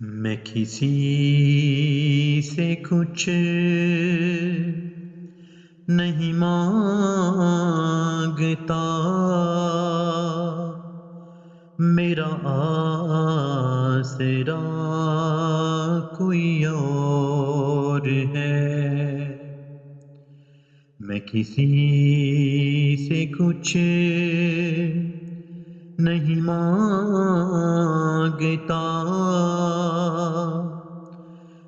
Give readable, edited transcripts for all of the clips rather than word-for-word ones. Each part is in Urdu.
میں کسی سے کچھ نہیں مانگتا، میرا آسرا کوئی اور ہے۔ میں کسی سے کچھ نہیں مانگتا،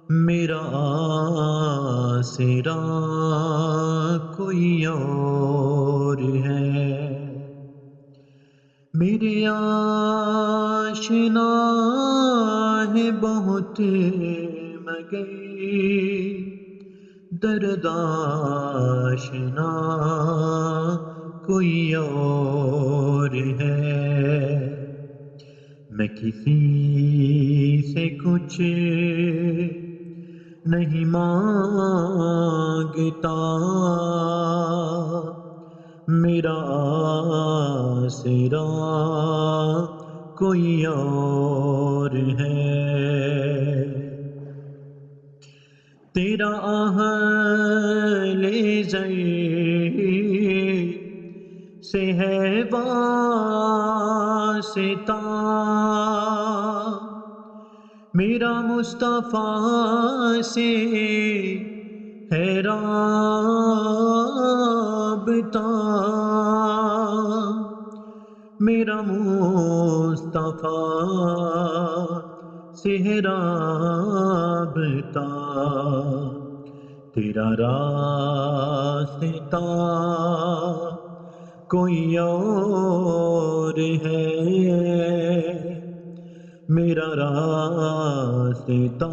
میرا آسرا کوئی اور ہے۔ میرے آشنا ہے بہت مگر درد آشنا کوئی اور ہے۔ میں کسی سے کچھ نہیں مانگتا، میرا آسرا کوئی اور ہے۔ تیرا اہل زر سے ہے واسطہ، میرا مصطفیٰ سے ہے رابطہ، میرا مصطفیٰ سے ہے رابطہ۔ تیرا راستہ کوئی اور ہے، میرا راستہ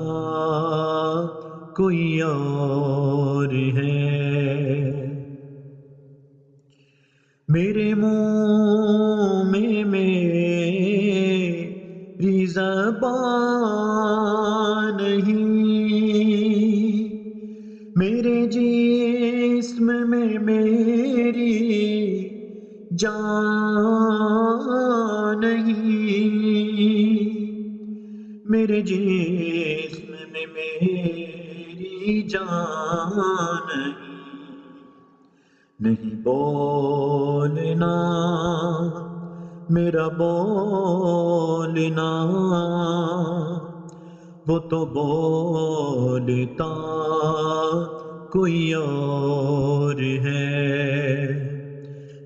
کوئی اور ہے۔ میرے منہ میں میری زبان نہیں، میرے جسم میں میری جان نہیں، میرے جسم میں میری جان نہیں بولنا میرا بولنا، وہ تو بولتا کوئی اور ہے۔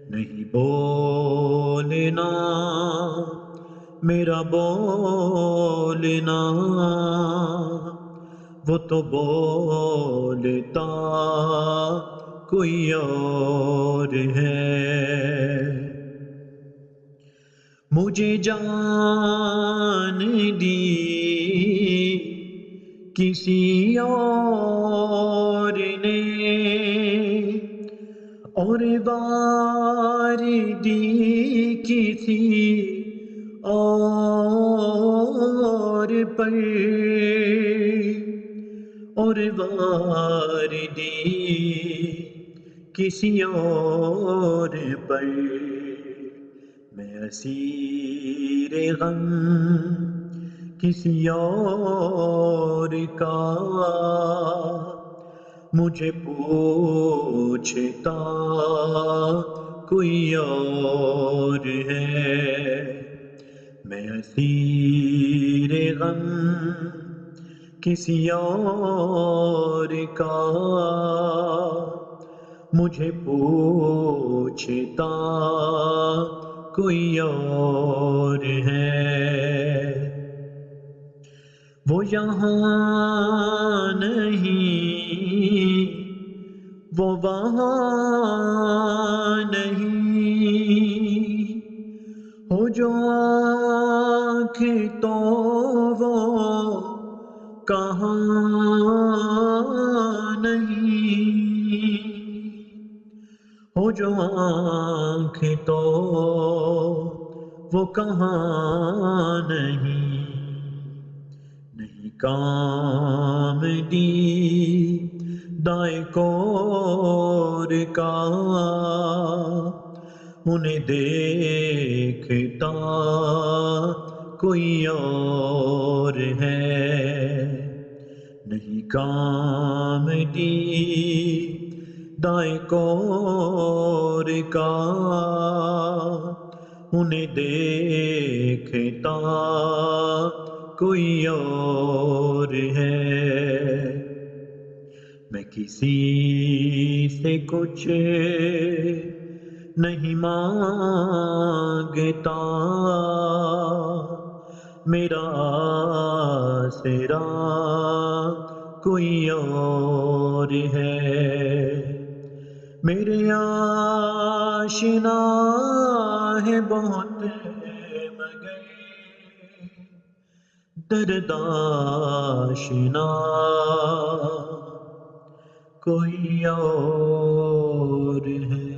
نہیں بولنا میرا بولنا، وہ تو بولتا کوئی اور ہے۔ مجھے جان دی کسی اور نے، اور وار دی کسی اور پر، اور وار دی کسی اور پر، میں اسیر غم کسی اور کا، مجھے پوچھتا کوئی اور ہے۔ میں اسیر غم کسی اور کا، مجھے پوچھتا کوئی اور ہے۔ وہ یہاں نہیں، وہ وہاں نہیں، ہو جو آنکھ تو وہ کہاں نہیں، ہو جو آنکھ تو وہ کہاں نہیں۔ نہیں کام دی دائیں کور کا، انہیں دیکھتا کوئی اور ہے، نہیں کام دی دائیں کور کا، انہیں دیکھتا کوئی اور ہے۔ میں کسی سے کچھ نہیں مانگتا، میرا آسرا کوئی اور ہے۔ میرے آشنا ہے بہت مگر درد آشنا کوئی اور ہے۔